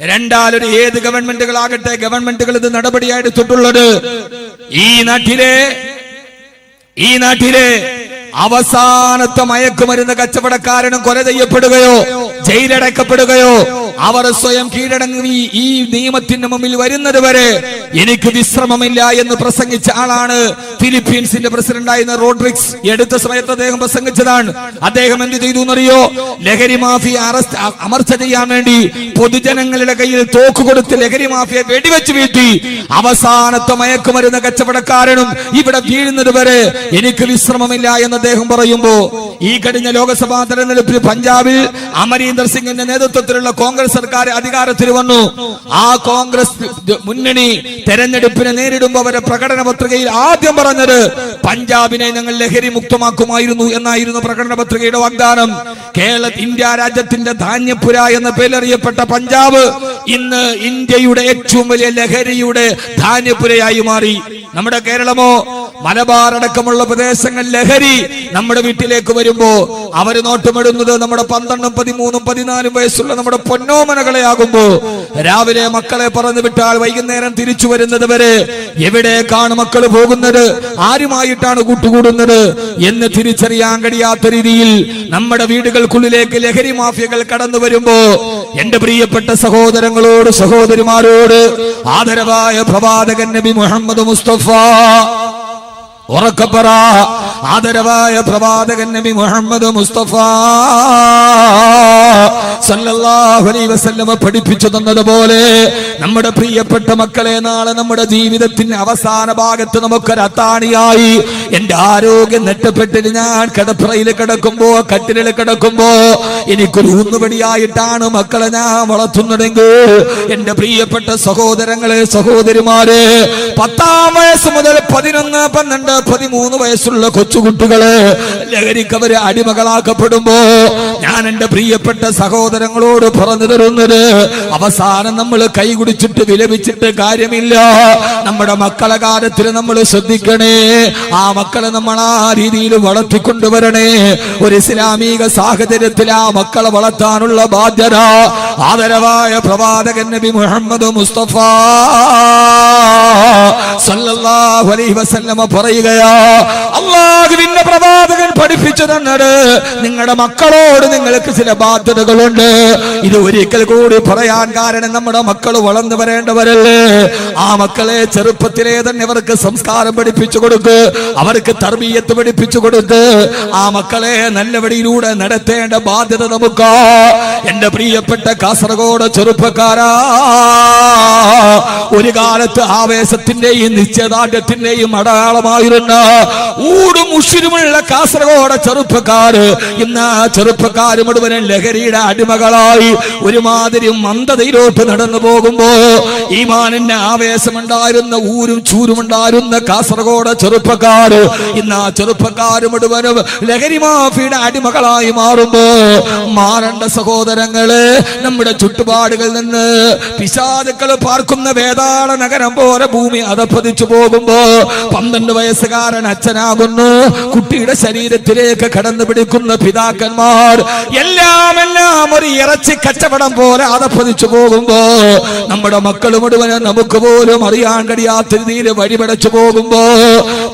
രണ്ടാലൊരു ഏത് ഗവൺമെന്റുകളാകട്ടെ, ഗവൺമെന്റുകൾ ഇത് നടപടിയായി എടുത്തിട്ടുള്ളത് ഈ നാട്ടിലെ അവസാനത്തെ മയക്കുമരുന്ന് കച്ചവടക്കാരനും കൊല ചെയ്യപ്പെടുകയോ ജയിലടക്കപ്പെടുകയോ അവർ സ്വയം കീഴടങ്ങി ഈ നിയമത്തിന് മുമ്പിൽ വരുന്നത് വരെ എനിക്ക് വിശ്രമമില്ല എന്ന് പ്രസംഗിച്ച ആളാണ് ഫിലിപ്പീൻസിന്റെ പ്രസിഡന്റായിരുന്ന റോഡ്രിക്സ്. എടുത്ത സമയത്ത് അദ്ദേഹം പ്രസംഗിച്ചതാണ്. അദ്ദേഹം എന്ത് ചെയ്തു എന്നറിയോ? ലഹരി മാഫിയ അമർച്ച ചെയ്യാൻ വേണ്ടി പൊതുജനങ്ങളുടെ കയ്യിൽ തോക്ക് കൊടുത്ത് ലഹരി മാഫിയെ വെടിവെച്ച് വീഴ്ത്തി അവസാനത്തെ മയക്കുമരുന്ന് കച്ചവടക്കാരനും ഇവിടെ വീഴുന്നത് വരെ എനിക്ക് വിശ്രമമില്ല എന്ന് അദ്ദേഹം പറയുമ്പോ, ഈ കഴിഞ്ഞ ലോക്സഭാ തെരഞ്ഞെടുപ്പിൽ പഞ്ചാബിൽ അമരീന്ദർ സിംഗിന്റെ നേതൃത്വത്തിലുള്ള കോൺഗ്രസ് സർക്കാർ അധികാരത്തിൽ വന്നു. ആ കോൺഗ്രസ് മുന്നണി തെരഞ്ഞെടുപ്പിനെ നേരിടുമ്പോൾ അവരുടെ പ്രകടന പത്രികയിൽ ആദ്യം പറഞ്ഞത് പഞ്ചാബിനെ ഞങ്ങൾ ലഹരി മുക്തമാക്കുമായിരുന്നു എന്നായിരുന്നു പ്രകടന പത്രികയുടെ വാഗ്ദാനം. ഇന്ത്യ രാജ്യത്തിന്റെ ധാന്യപ്പുര എന്ന പേരറിയപ്പെട്ട പഞ്ചാബ് ഇന്ന് ഇന്ത്യയുടെ ഏറ്റവും വലിയ ലഹരിയുടെ ധാന്യപ്പുരയായി മാറി. നമ്മുടെ കേരളമോ മലബാർ അടക്കമുള്ള പ്രദേശങ്ങൾ ലഹരി നമ്മുടെ വീട്ടിലേക്ക് വരുമ്പോ അവര് നോട്ടമിടുന്നത് നമ്മുടെ 12, 13, 14 വയസ്സുള്ള നമ്മുടെ പൊന്നോമനകളെ ആകുമ്പോ രാവിലെ മക്കളെ പറഞ്ഞു വിട്ടാൽ വൈകുന്നേരം തിരിച്ചു വരുന്നത് വരെ എവിടേക്കാണ് മക്കൾ പോകുന്നത്, ആരുമായിട്ടാണ് കൂട്ടുകൂടുന്നത് എന്ന് തിരിച്ചറിയാൻ കഴിയാത്ത രീതിയിൽ നമ്മുടെ വീടുകൾക്കുള്ളിലേക്ക് ലഹരി മാഫിയകൾ കടന്നു വരുമ്പോ എന്റെ പ്രിയപ്പെട്ട സഹോദരങ്ങളോട് സഹോദരിമാരോട് ആദരവായ പ്രവാചകൻ നബി മുഹമ്മദ് മുസ്തഫ ഉറക്കപ്പറ, ആദരവായ പ്രവാചകൻ നബി മുഹമ്മദ് മുസ്തഫ സല്ലല്ലാഹു അലൈഹി വസല്ലം പഠിപ്പിച്ചു തന്നതുപോലെ നമ്മുടെ പ്രിയപ്പെട്ട മക്കളെ നാളെ നമ്മുടെ ജീവിതത്തിന്റെ അവസാന ഭാഗത്ത് നമുക്കൊരു അത്താണിയായി എന്റെ ആരോഗ്യം നെട്ടപ്പെട്ടിട്ട് ഞാൻ കിടപ്പറയിൽ കിടക്കുമ്പോ, കട്ടിലിൽ കിടക്കുമ്പോ എനിക്കൊരു ഊന്നുപടിയായിട്ടാണ് മക്കളെ ഞാൻ വളർത്തുന്നതെങ്കിൽ എന്റെ പ്രിയപ്പെട്ട സഹോദരങ്ങളെ സഹോദരിമാരെ, 10-ാം വയസ്സ് മുതൽ 11, 12, 13 വയസ്സുള്ള കൊച്ചുകുട്ടികള് ലഹരിക്കവര് അടിമകളാക്കപ്പെടുമ്പോ ഞാൻ എന്റെ പ്രിയപ്പെട്ട സഹോദരങ്ങളോട് പറഞ്ഞു തരുന്നത്, അവസാനം നമ്മൾ കൈകുടിച്ചിട്ട് വിലപിച്ചിട്ട് കാര്യമില്ല. നമ്മുടെ മക്കളെ കാര്യത്തിൽ നമ്മൾ ശ്രദ്ധിക്കണേ. ആ മക്കളെ നമ്മൾ ആ രീതിയിൽ വളർത്തിക്കൊണ്ടുവരണേ. ഒരു ഇസ്ലാമിക സാഹചര്യത്തിൽ ആ മക്കളെ വളർത്താനുള്ള ബാധ്യത ആദരവായ പ്രവാചകൻ നബി മുഹമ്മദ് മുസ്തഫ സല്ലല്ലാഹു അലൈഹി വസല്ലം പറയുകയാ, അല്ലാഹുവിന്റെ പ്രവാചകൻ പഠിപ്പിച്ചു തന്നത് നിങ്ങളുടെ മക്കളോട് നിങ്ങൾക്ക് ചില ബാധ്യതകളുണ്ട്. ഇത് ഒരിക്കൽ കൂടി പറയാൻ കാരണം നമ്മുടെ മക്കൾ വളർന്നു വരേണ്ടവരല്ലേ. ആ മക്കളെ ചെറുപ്പത്തിലേ തന്നെ അവർക്ക് സംസ്കാരം പഠിപ്പിച്ചു കൊടുക്ക്, അവർക്ക് തർബീയത്ത് പഠിപ്പിച്ചു കൊടുത്ത് ആ മക്കളെ നല്ല വഴിയിലൂടെ നടത്തേണ്ട ബാധ്യത നമുക്ക്. എന്റെ പ്രിയപ്പെട്ട കാസർഗോഡ് ചെറുപ്പക്കാരാ, ഒരു കാലത്ത് ആവേശത്തിന്റെയും നിശ്ചയദാർഢ്യത്തിന്റെയും അടയാളമായിരുന്ന ഊടും ഉഷിരുമുള്ള കാസർഗോഡ് ചെറുപ്പക്കാര് ഇന്ന് ചെറുപ്പക്കാര് മുഴുവനും ലഹരിയുടെ അടിമകളായി ഒരുമാതിരി മന്ദതയിലോട്ട് നടന്നു പോകുമ്പോ ഈമാനിന്റെ ആവേശമുണ്ടായിരുന്ന ഊരും ചൂരുമുണ്ടായിരുന്ന കാസർഗോഡ് ചെറുപ്പക്കാര് ഇന്ന് ആ ചെറുപ്പക്കാര് മുഴുവനും ലഹരി മാഫിയുടെ അടിമകളായി മാറുമ്പോ മാറേണ്ട സഹോദരങ്ങള്, നമ്മുടെ ചുറ്റുപാടുകളിൽ നിന്ന് പിശാചുക്കൾ പാർക്കുന്ന വേതാള നഗരം പോലെ ഭൂമി അധപ്പതിച്ചു പോകുമ്പോ 12 വയസ്സുകാരൻ അച്ഛനാകുന്നു, കുട്ടിയുടെ ശരീരത്തിലേക്ക് കടന്നു പിടിക്കുന്ന പിതാക്കന്മാർ എല്ലാം ഒരു ഇറച്ചി കച്ചവടം പോലെ അധപ്പതിച്ചു പോകുമ്പോ നമ്മുടെ മക്കൾ മുഴുവനും നമുക്ക് പോലും അറിയാൻ കഴിയാത്ത രീതിയിൽ വഴിപടച്ചു പോകുമ്പോ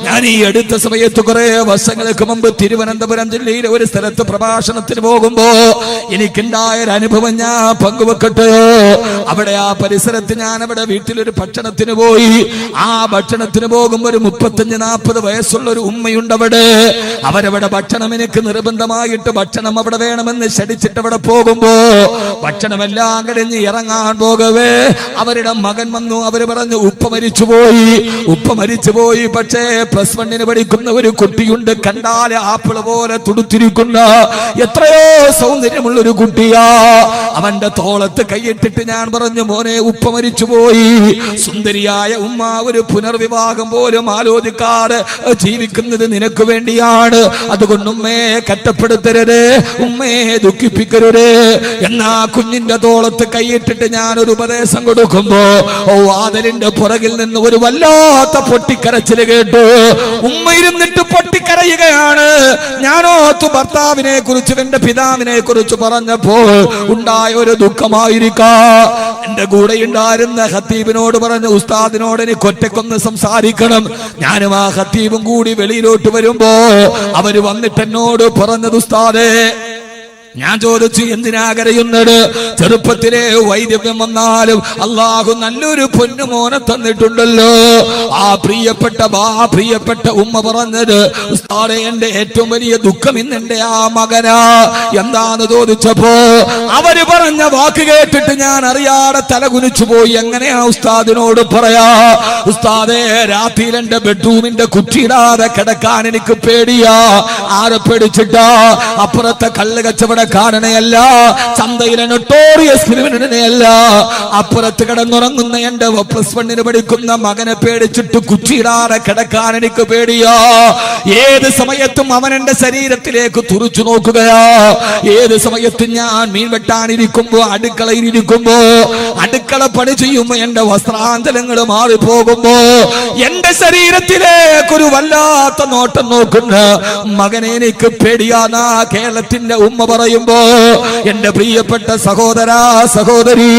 ഞാൻ ഈ അടുത്ത സമയത്ത് കുറെ വർഷങ്ങൾക്ക് മുമ്പ് തിരുവനന്തപുരം ജില്ലയിലെ ഒരു സ്ഥലത്ത് പ്രഭാഷണത്തിന് പോകുമ്പോ എനിക്കുണ്ടായ ഒരു അനുഭവം ഞാൻ പങ്കുവെക്കട്ടെ. അവിടെ ആ പരിസരത്ത് ഞാൻ അവിടെ വീട്ടിലൊരു ഭക്ഷണത്തിന് പോയി. ആ ഭക്ഷണത്തിന് പോകുമ്പോ ഒരു 35-40 വയസ്സുള്ള ഒരു ഉമ്മയുണ്ട് അവിടെ. അവരവിടെ ഭക്ഷണം എനിക്ക് നിർബന്ധമായിട്ട് ഭക്ഷണം അവിടെ വേണമെന്ന് ക്ഷണിച്ചിട്ട് അവിടെ പോകുമ്പോ ഭക്ഷണമെല്ലാം കഴിഞ്ഞ് ഇറങ്ങാൻ പോകവേ അവരുടെ മകൻ വന്നു. അവര് പറഞ്ഞു ഉപ്പ മരിച്ചുപോയി. പക്ഷേ +1 പഠിക്കുന്ന ഒരു കുട്ടിയുണ്ട്, കണ്ടാല് ആപ്പിള് പോലെ തുടുത്തിരിക്കുന്ന എത്രയോ സൗന്ദര്യമുള്ള ഒരു കുട്ടിയാ. അവന്റെ തോളത്ത് കൈയിട്ടിട്ട് ഞാൻ പറഞ്ഞു, മോനെ ഉപ്പ മരിച്ചുപോയി. സുന്ദരിയായ ഉമ്മ ഒരു പുനർവിവാഹം പോലും ആലോചിക്കാതെ ജീവിക്കുന്നത് നിനക്ക് വേണ്ടിയാണ്. അതുകൊണ്ട് ഉമ്മയെ കഷ്ടപ്പെടുത്തരുത്, ഉമ്മയെ ദുഃഖിപ്പിക്കരുത്. എന്നാ കുഞ്ഞിന്റെ തോളത്ത് കൈയിട്ടിട്ട് ഞാൻ ഒരു ഉപദേശം കൊടുക്കുമ്പോ വാതിലിന്റെ പുറകിൽ നിന്ന് ഒരു വല്ലാത്ത പൊട്ടിക്കരച്ചില് കേട്ടു. ഉമ്മ ഇരുന്നിട്ട് പൊട്ടിക്കരയുകയാണ്. ഞാനോത്തു ഭർത്താവിനെ കുറിച്ച് എന്റെ പിതാവിനെ കുറിച്ച് പറഞ്ഞപ്പോ ഉണ്ടായ ഒരു ദുഃഖമായിരിക്കാം. എന്റെ കൂടെ ഉണ്ടായിരുന്ന ഖത്തീബിനോട് പറഞ്ഞു, ഉസ്താദിനോട് എനിക്ക് ഒറ്റക്കൊന്ന് സംസാരിക്കണം. ഞാനും ആ ഖത്തീബും കൂടി വെളിയിലോട്ട് വരുമ്പോ അവര് വന്നിട്ട് എന്നോട് പറഞ്ഞത്, ഉസ്താദേ, ഞാൻ ചോദിച്ചു, എന്തിനാ കരയുന്നത്? ചെറുപ്പത്തിലെ വൈദ്യം വന്നാലും അള്ളാഹു നല്ലൊരു പൊന്നുമോനെ തന്നിട്ടുണ്ടല്ലോ. ആ പ്രിയപ്പെട്ട ഉമ്മ പറഞ്ഞത്, ഉസ്താദേ, എന്റെ ഏറ്റവും വലിയ ദുഃഖം ഇന്നെന്റെ ആ മകനാ. എന്താന്ന് ചോദിച്ചപ്പോ അവര് പറഞ്ഞ വാക്ക് കേട്ടിട്ട് ഞാൻ അറിയാതെ തലകുനിച്ചു പോയി. എങ്ങനെയാ ഉസ്താദിനോട് പറയാ? ഉസ്താദേ, രാത്രിയിൽ എന്റെ ബെഡ്റൂമിന്റെ കുറ്റിയിടാതെ കിടക്കാൻ എനിക്ക് പേടിയാ. ആരെ പേടിച്ചിട്ടാ? അപ്പുറത്തെ കള്ള് കച്ചവടക്കാരനെയല്ല, ചന്തയിലെ നൊട്ടോറിയസ് ക്രിമിനലിനെയല്ല, അപ്പുറത്ത് കിടന്നുറങ്ങുന്ന എന്റെ +1 പഠിക്കുന്ന മകനെ പേടിച്ചിട്ട് കുറ്റിയിടാതെ കിടക്കാൻ എനിക്ക് പേടിയാ. ഏത് സമയത്തും അവൻ എന്റെ ശരീരത്തിലേക്ക് തുറിച്ചു നോക്കുകയാ. ഏത് സമയത്തും ഞാൻ മീൻ വെട്ടാനിരിക്കുമ്പോ, അടുക്കളയിലിരിക്കുമ്പോ, അടുക്കള പണി ചെയ്യുമ്പോ എന്റെ വസ്ത്രാന്തരങ്ങൾ മാറിപ്പോകുമ്പോ എന്റെ ശരീരത്തിലേക്കൊരു വല്ലാത്ത നോട്ടം നോക്കുന്ന മകനെ എനിക്ക് പേടിയാന്നാ കേരളത്തിന്റെ ഉമ്മ പറയുമ്പോ, എന്റെ പ്രിയപ്പെട്ട സഹോദരാ, സഹോദരി,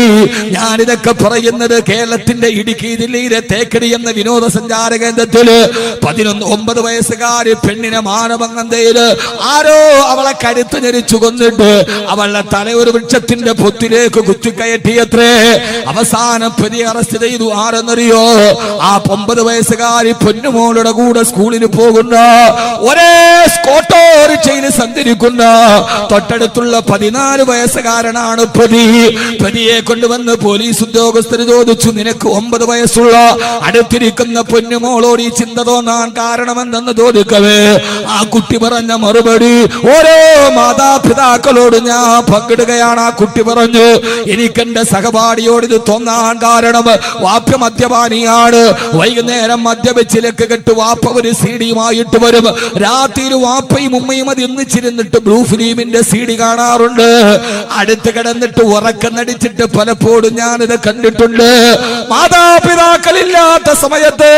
ഞാനിതൊക്കെ പറയുന്നത് കേരളത്തിന്റെ ഇടുക്കി ജില്ലയിലെ തേക്കടി എന്ന വിനോദസഞ്ചാര കേന്ദ്രത്തില് 9 വയസ്സുകാരി പെണ്ണിനെ മാനഭംഗന്തയില് ആരോ അവളെ കരുത്ത് ഞെരിച്ചു കൊന്നിട്ട് അവളുടെ തല ഒരു വൃക്ഷത്തിന്റെ പൊത്തിലേക്ക് കുത്തിക്കയറ്റിയത്രേ. അവസാനം പ്രതി അറസ്റ്റ് ചെയ്തു. ആരെന്നറിയോ? ആ 9 വയസ്സുകാരി പൊന്നുമോളുടെ കൂടെ സ്കൂളിൽ പോകുന്ന, ഒരേ ഓട്ടോറിക്ഷയിൽ സഞ്ചരിക്കുന്ന തൊട്ടടുത്തുള്ള 14 വയസ്സുകാരനാണ് പ്രതി. പ്രതിയെ കൊണ്ടുവന്ന് പോലീസ് ഉദ്യോഗസ്ഥർ ചോദിച്ചു, നിനക്ക് 9 വയസ്സുള്ള അടുത്തിരിക്കുന്ന പൊന്നുമോളോട് ഈ ചിന്ത തോന്നാൻ കാരണമെന്തെന്ന് ചോദിക്കവേ ആ കുട്ടി പറഞ്ഞ മറുപടി ഓരോ മാതാപിതാക്കളോട് ഞാൻ പങ്കിടുകയാണ്. ആ കുട്ടി പറഞ്ഞു, എനിക്കെന്റെ സഹപാഠിയോട് ഇത് തോന്നാൻ കാരണം വാപ്പ മദ്യപാനിയാണ്. വൈകുന്നേരം മദ്യവെച്ചിലേക്ക് കെട്ട് വാപ്പ ഒരു CD-യുമായിട്ട് വരും. രാത്രിയിൽ വാപ്പയും ഉമ്മയും അത് ഒന്നിച്ചിരുന്നിട്ട് ബ്ലൂ ഫിലിമിന്റെ CD കാണാറുണ്ട്. അടുത്ത് കിടന്നിട്ട് ഉറക്കം നടിച്ചിട്ട് പലപ്പോഴും ഞാനിത് കണ്ടിട്ടുണ്ട്. മാതാപിതാക്കളില്ലാത്ത സമയത്ത്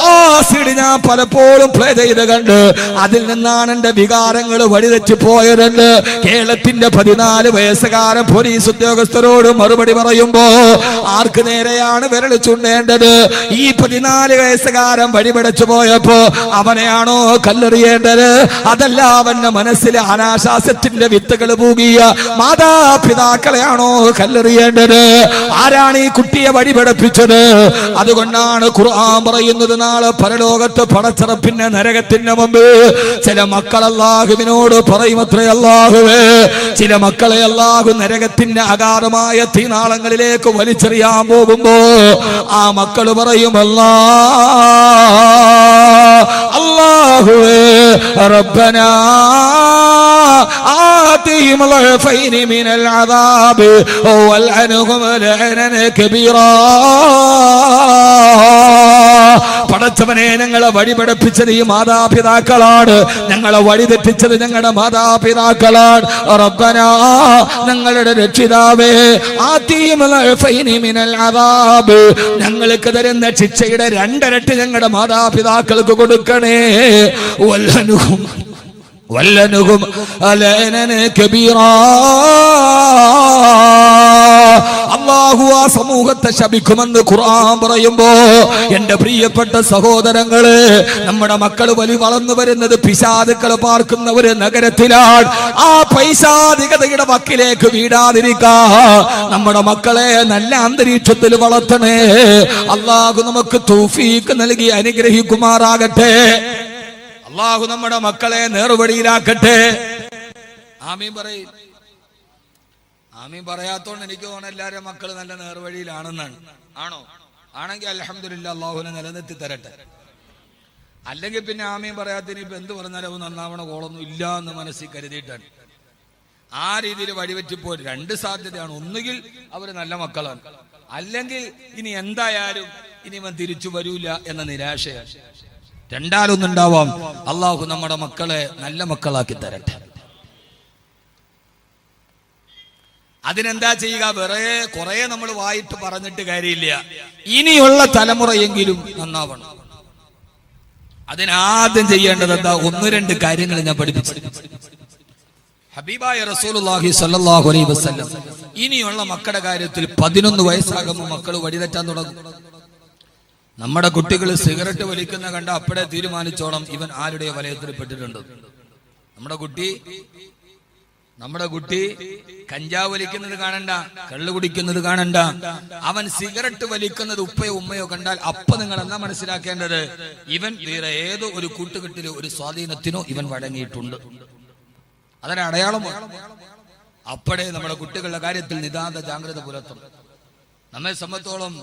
ആ CD ഞാൻ പലപ്പോഴും പ്ലേ ചെയ്ത് കണ്ട് അതിൽ നിന്നാണ് എന്റെ വികാരങ്ങൾ വഴിതെറ്റി പോയതെന്ന് കേരളത്തിന്റെ 14 വയസ്സുകാരൻ പോലീസ് ഉദ്യോഗസ്ഥരോട് മറുപടി പറയുമ്പോ ആർക്ക് നേരെയാണ് വിരൽ ചൂണ്ടേണ്ടത്? ഈ 14 വയസ്സുകാരൻ വഴിപിടച്ചു പോയപ്പോ അവനെയാണോ കല്ലെറിയേണ്ടത്? അതല്ല, അവന്റെ മനസ്സിലെ അനാശാസ്യത്തിന്റെ വിത്തുകൾ പൂകിയ മാതാപിതാക്കളെയാണോ കല്ലെറിയേണ്ടത്? ആരാണ് ഈ കുട്ടിയെ വഴിപിടപ്പിച്ചത്? അതുകൊണ്ടാണ് ഖുർആൻ പറയുന്നത്, നാളെ പരലോകത്ത് പടച്ചറപ്പിന്റെ നരകത്തിന്റെ മുമ്പ് ചില മക്കൾ അല്ലാഹുവിനോട് പറയുമത്രേ, അല്ലാഹുവേ, ചില മക്കളെ അല്ലാഹു നരകത്തിന്റെ അഗാധമായ തീനാളങ്ങളിലേക്ക് വലിച്ചെറിയാൻ പോകുമ്പോ ആ മക്കൾ പറയും, അല്ലാഹുവേ റബ്ബനാ ആതിഹിം ളഅഫൈനി മിനൽ അദാബ് വൽഅൻഹും ലഅനൻ കബീറാ. പടച്ചവനെ, ഞങ്ങളെ വഴിപഠിപ്പിച്ചത് ഈ മാതാപിതാക്കളാണ്, ഞങ്ങളെ വഴിതെറ്റിച്ചത് ഞങ്ങളുടെ മാതാപിതാക്കളാണ്. റബ്ബനാ, ഞങ്ങളുടെ രക്ഷിതാവേ, ആതിഹിം ളഅഫൈനി മിനൽ അദാബ്, ഞങ്ങൾക്ക് തരുന്ന ശിക്ഷയുടെ 2 ഇരട്ടി ഞങ്ങളുടെ മാതാപിതാക്കൾക്ക് കൊടുക്കണേ. വല്ലനുഹും ലഅനൻ കബീറാ. അല്ലാഹു ആ സമൂഹത്തെ ശപിക്കുമെന്ന് ഖുർആൻ പറയുമ്പോ എന്റെ പ്രിയപ്പെട്ട സഹോദരങ്ങളെ, നമ്മുടെ മക്കൾ വളർന്നു വരുന്നത് പിശാചുക്കൾ പാർക്കുന്ന ഒരു നഗരത്തിലാണ്. ആ പൈശാചികതയുടെ വക്കിലേക്ക് വീഴാതിരിക്കാ നമ്മുടെ മക്കളെ നല്ല അന്തരീക്ഷത്തിൽ വളർത്തണേ. അല്ലാഹു നമുക്ക് തൗഫീഖ് നൽകി അനുഗ്രഹിക്കുമാറാകട്ടെ. അല്ലാഹു നമ്മുടെ മക്കളെ നേർവഴിയിലാക്കട്ടെ. ആമീൻ പറയും. ആമീൻ പറയാത്തോണ്ട് എനിക്ക് തോന്നുന്നു എല്ലാവരും മക്കൾ നല്ല നേർവഴിയിലാണെന്നാണ്. ആണോ? ആണെങ്കിൽ അൽഹംദുലില്ലാ, അല്ലാഹുവിനെ നിലനിർത്തി തരട്ടെ. അല്ലെങ്കിൽ പിന്നെ ആമീൻ പറയാത്തതിന് ഇപ്പൊ എന്ത് പറഞ്ഞാലും നന്നാവണ കോളൊന്നും ഇല്ല എന്ന് മനസ്സിൽ കരുതിയിട്ടാണ്. ആ രീതിയിൽ വഴിവെറ്റിപ്പോൾ 2 സാധ്യതയാണ്. ഒന്നുകിൽ അവർ നല്ല മക്കളാണ്, അല്ലെങ്കിൽ ഇനി എന്തായാലും ഇനി ഇവൻ തിരിച്ചു വരൂല എന്ന നിരാശയാണ്. രണ്ടാലൊന്നുണ്ടാവാം. അള്ളാഹു നമ്മുടെ മക്കളെ നല്ല മക്കളാക്കി തരട്ടെ. അതിനെന്താ ചെയ്യുക? വേറെ കുറെ നമ്മൾ വായിട്ട് പറഞ്ഞിട്ട് കാര്യമില്ല. ഇനിയുള്ള തലമുറയെങ്കിലും നന്നാവണം. അതിനാദ്യം ചെയ്യേണ്ടത് എന്താ? 1-2 കാര്യങ്ങൾ ഞാൻ പഠിപ്പിച്ചു. ഹബീബായ റസൂലുള്ളാഹി സ്വല്ലല്ലാഹു അലൈഹി വസല്ലം ഇനിയുള്ള മക്കളുടെ കാര്യത്തിൽ 11 വയസ്സാകുമ്പോൾ മക്കൾ വഴിതെറ്റാൻ തുടങ്ങും. നമ്മുടെ കുട്ടികൾ സിഗരറ്റ് വലിക്കുന്ന കണ്ട അപ്പോഴേ തീരുമാനിച്ചോണം ഇവൻ ആരുടെ വലയത്തിൽ പെട്ടിട്ടുണ്ട്. നമ്മുടെ കുട്ടി കഞ്ചാവ് വലിക്കുന്നത് കാണണ്ട, കള്ളു കുടിക്കുന്നത് കാണണ്ട, അവൻ സിഗരറ്റ് വലിക്കുന്നത് ഉപ്പയോ ഉമ്മയോ കണ്ടാൽ അപ്പൊ നിങ്ങൾ എന്നാ മനസ്സിലാക്കേണ്ടത്, ഇവൻ വേറെ ഏതോ ഒരു കൂട്ടുകെട്ടിലോ ഒരു സ്വാധീനത്തിനോ ഇവൻ വഴങ്ങിയിട്ടുണ്ട്. അതൊരു അടയാളമാണ്. അപ്പോഴേ നമ്മുടെ കുട്ടികളുടെ കാര്യത്തിൽ നിതാന്ത ജാഗ്രത പുലർത്തണം. നമ്മെ സംബന്ധിച്ചോളം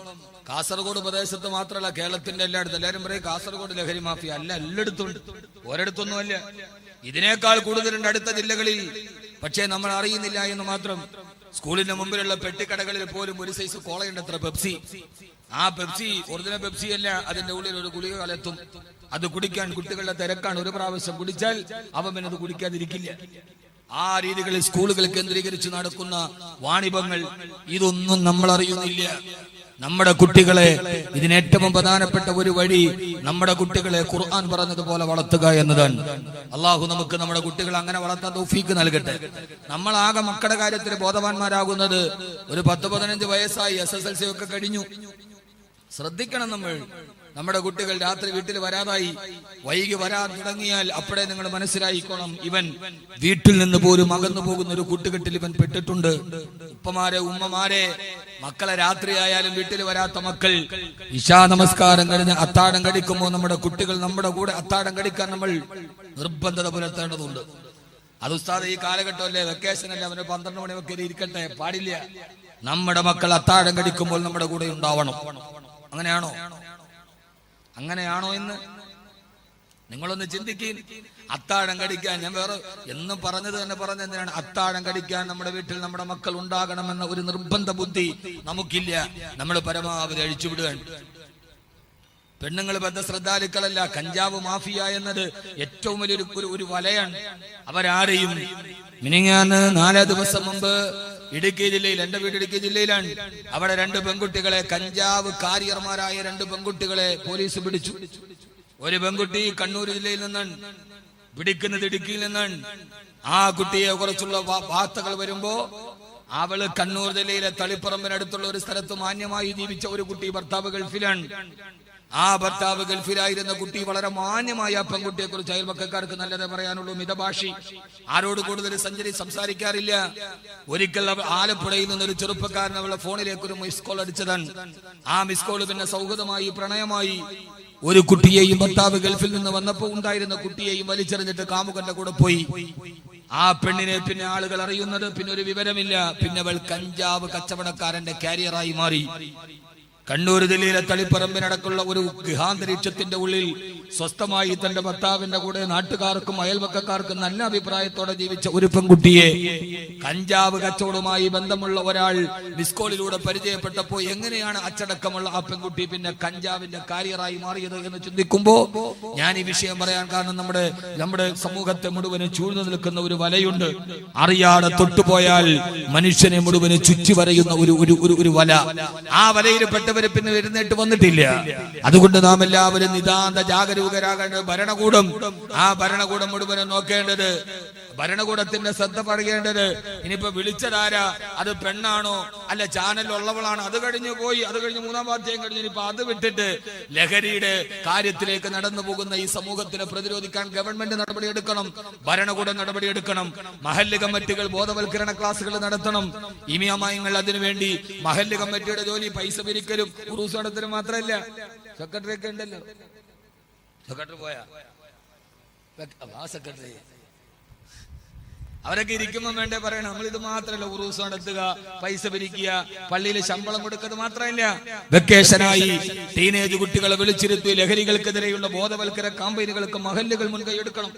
കാസർഗോഡ് പ്രദേശത്ത് മാത്രമല്ല, കേരളത്തിന്റെ എല്ലായിടത്തും. എല്ലാവരും പറയും കാസർഗോഡ് ലഹരി മാഫിയ. അല്ല, എല്ലായിടത്തും ഉണ്ട്, ഒരിടത്തൊന്നുമല്ല. ഇതിനേക്കാൾ കൂടുതലുണ്ട് അടുത്ത ജില്ലകളിൽ. പക്ഷേ നമ്മൾ അറിയുന്നില്ല എന്ന് മാത്രം. സ്കൂളിന്റെ മുമ്പിലുള്ള പെട്ടിക്കടകളിൽ പോലും ഒരു സൈസ് കോളയുണ്ട്, അത്ര പെപ്സി. ആ പെപ്സി ഒറിജിനൽ പെപ്സി അല്ല, അതിന്റെ ഉള്ളിൽ ഒരു ഗുളിക കലർത്തും. അത് കുടിക്കാൻ കുട്ടികളുടെ തിരക്കാണ്. ഒരു പ്രാവശ്യം കുടിച്ചാൽ അവൻ പിന്നെ അത് കുടിക്കാതിരിക്കില്ല. ആ രീതികളിൽ സ്കൂളുകൾ കേന്ദ്രീകരിച്ച് നടക്കുന്ന വാണിഭങ്ങൾ, ഇതൊന്നും നമ്മൾ അറിയുന്നില്ല. നമ്മുടെ കുട്ടികളെ, ഇതിനേറ്റവും പ്രധാനപ്പെട്ട ഒരു വഴി നമ്മുടെ കുട്ടികളെ ഖുർആൻ പറഞ്ഞതുപോലെ വളർത്തുക എന്നതാണ്. അള്ളാഹു നമുക്ക് നമ്മുടെ കുട്ടികളെ അങ്ങനെ വളർത്താൻ തൗഫീക്ക് നൽകട്ടെ. നമ്മളാകെ മക്കളുടെ കാര്യത്തിൽ ബോധവാന്മാരാകുന്നത് ഒരു 10-15 വയസ്സായി, SSLC ഒക്കെ കഴിഞ്ഞു. ശ്രദ്ധിക്കണം നമ്മൾ. നമ്മുടെ കുട്ടികൾ രാത്രി വീട്ടിൽ വരാതായി, വൈകി വരാൻ തുടങ്ങിയാൽ അപ്പോഴേ നിങ്ങൾ മനസ്സിലായിക്കോണം, ഇവൻ വീട്ടിൽ നിന്ന് പോലും അകന്നു പോകുന്ന ഒരു കൂട്ടുകെട്ടിൽ ഇവൻ പെട്ടിട്ടുണ്ട്. ഉപ്പമാരെ, ഉമ്മമാരെ, മക്കളെ രാത്രിയായാലും വീട്ടിൽ വരാത്ത മക്കൾ ഇശാ നമസ്കാരം കഴിഞ്ഞ് അത്താഴം കടിക്കുമ്പോൾ നമ്മുടെ കുട്ടികൾ നമ്മുടെ കൂടെ അത്താഴം കടിക്കാൻ നമ്മൾ നിർബന്ധത പുലർത്തേണ്ടതുണ്ട്. അത് ഉസ്താദ് ഈ കാലഘട്ടമല്ലേ, വെക്കേഷൻ അല്ലേ, അവന് 12 മണി വരെ ഇരിക്കട്ടെ, പാടില്ല. നമ്മുടെ മക്കൾ അത്താഴം കടിക്കുമ്പോൾ നമ്മുടെ കൂടെ ഉണ്ടാവണം. അങ്ങനെയാണോ എന്ന് നിങ്ങളൊന്ന് ചിന്തിക്കുക. അത്താഴം കടിക്കാൻ, ഞാൻ വേറെ എന്നും പറഞ്ഞെന്തിനാണ്, അത്താഴം കടിക്കാൻ നമ്മുടെ വീട്ടിൽ നമ്മുടെ മക്കൾ ഉണ്ടാകണമെന്ന ഒരു നിർബന്ധ ബുദ്ധി നമുക്കില്ല. നമ്മൾ പരമാവധി അഴിച്ചുവിടുകയാണ്. പെണ്ണുങ്ങൾ ബദ്ധശ്രദ്ധാലുക്കളല്ല. കഞ്ചാവ് മാഫിയ എന്നത് ഏറ്റവും വലിയൊരു വലയാണ്. അവരാരെയും മിനിങ്ങാന്ന് 4 ദിവസം മുമ്പ് ഇടുക്കി ജില്ലയിൽ, എന്റെ വീട് ഇടുക്കി ജില്ലയിലാണ്, അവിടെ 2 പെൺകുട്ടികളെ, കഞ്ചാവ് കാരിയർമാരായ 2 പെൺകുട്ടികളെ പോലീസ് പിടിച്ചു. ഒരു പെൺകുട്ടി കണ്ണൂർ ജില്ലയിൽ നിന്നാണ് പിടിക്കുന്നത്, ഇടുക്കിയിൽ നിന്നാണ്. ആ കുട്ടിയെ കുറിച്ചുള്ള വാർത്തകൾ വരുമ്പോ, അവള് കണ്ണൂർ ജില്ലയിലെ തളിപ്പറമ്പിനടുത്തുള്ള ഒരു സ്ഥലത്ത് മാന്യമായി ജീവിച്ച ഒരു കുട്ടി, ഭർത്താവ് ഗൾഫിലാണ്. ആ ഭർത്താവ് ഗൾഫിലായിരുന്ന കുട്ടി വളരെ മാന്യമായ ആ പെൺകുട്ടിയെ കുറിച്ച് അയൽവക്കക്കാർക്ക് നല്ലതേ പറയാനുള്ളൂ. മിതഭാഷി, ആരോട് കൂടുതൽ സംസാരിക്കാറില്ല. ഒരിക്കൽ ആലപ്പുഴയിൽ നിന്നൊരു ചെറുപ്പക്കാരൻ അവളുടെ ഫോണിലേക്ക് ഒരു മിസ് കോൾ അടിച്ചതാണ്. ആ മിസ് കോൾ പിന്നെ സൗഹൃദമായി, പ്രണയമായി. ഒരു കുട്ടിയെയും ഭർത്താവ് ഗൾഫിൽ നിന്ന് വന്നപ്പോ ഉണ്ടായിരുന്ന കുട്ടിയെയും വലിച്ചെറിഞ്ഞിട്ട് കാമുകന്റെ കൂടെ പോയി. ആ പെണ്ണിനെ പിന്നെ ആളുകൾ അറിയുന്നത് പിന്നെ ഒരു വിവരമില്ല. പിന്നെ അവൾ കഞ്ചാവ് കച്ചവടക്കാരന്റെ കാരിയറായി മാറി. കണ്ണൂർ ജില്ലയിലെ തളിപ്പറമ്പിനടക്കുള്ള ഒരു ഗൃഹാന്തരീക്ഷത്തിന്റെ ഉള്ളിൽ സ്വസ്ഥമായി തന്റെ ഭർത്താവിന്റെ കൂടെ നാട്ടുകാർക്കും അയൽവക്കക്കാർക്കും നല്ല അഭിപ്രായത്തോടെ ജീവിച്ച ഒരു പെൺകുട്ടിയെ കഞ്ചാവ് കച്ചവടവുമായി ബന്ധമുള്ള ഒരാൾ മിസ്കോളിലൂടെ പരിചയപ്പെട്ടപ്പോ എങ്ങനെയാണ് അച്ചടക്കമുള്ള ആ പെൺകുട്ടി പിന്നെ കഞ്ചാവിന്റെ കാരിയറായി മാറിയത് എന്ന് ചിന്തിക്കുമ്പോ ഞാൻ ഈ വിഷയം പറയാൻ കാരണം, നമ്മുടെ സമൂഹത്തെ മുഴുവനും ചൂഴ്ന്നു നിൽക്കുന്ന ഒരു വലയുണ്ട്. അറിയാതെ തൊട്ടുപോയാൽ മനുഷ്യനെ മുഴുവനും ചുറ്റി വരയുന്ന ഒരു വല. ആ വലയിൽ പെട്ടവരെ പിന്നെ എഴുന്നേറ്റ് വന്നിട്ടില്ല. അതുകൊണ്ട് നാം എല്ലാവരും നിതാന്ത ജാഗരൂകരാകേണ്ടത്. ഭരണകൂടം, ആ ഭരണകൂടം മുഴുവനും നോക്കേണ്ടത്, ഭരണകൂടത്തിന്റെ ശ്രദ്ധ പറയേണ്ടത്, ഇനിയിപ്പോ വിളിച്ചതാരാ, അത് പെണ്ണാണോ അല്ല ചാനലിലുള്ളവളാണോ, അത് കഴിഞ്ഞു പോയി, അത് കഴിഞ്ഞ് 3-ാം വാദ്യം കഴിഞ്ഞ് ഇനിയിപ്പോ അത് വിട്ടിട്ട് ലഹരിയുടെ കാര്യത്തിലേക്ക് നടന്നു പോകുന്ന ഈ സമൂഹത്തിനെ പ്രതിരോധിക്കാൻ ഗവൺമെന്റ് നടപടിയെടുക്കണം, ഭരണകൂടം നടപടിയെടുക്കണം. മഹല്ല് കമ്മിറ്റികൾ ബോധവൽക്കരണ ക്ലാസുകൾ നടത്തണം. ഇമിയമായങ്ങൾ അതിനുവേണ്ടി മഹല്ല് കമ്മിറ്റിയുടെ ജോലി പൈസ പിരിക്കലും ഉറൂസ് നടത്തലും മാത്രമല്ല. സെക്രട്ടറി ഒക്കെ ഉണ്ടല്ലോ, സെക്രട്ടറി പോയാ സെക്രട്ടറി അവരൊക്കെ ഇരിക്കുമ്പോ വേണ്ടേ പറയണം. നമ്മളിത് മാത്രമല്ല, ഉറൂസ് നടത്തുക, പൈസ പിരിക്കുക, പള്ളിയിൽ ശമ്പളം കൊടുക്കുന്നത് മാത്രമല്ല, വെക്കേഷനായി ടീനേജ് കുട്ടികളെ വിളിച്ചിരുത്തി ലഹരികൾക്കെതിരെയുള്ള ബോധവൽക്കരണ ക്യാമ്പയിനുകൾക്ക് മഹല്ലുകൾ മുൻകൈ എടുക്കണം.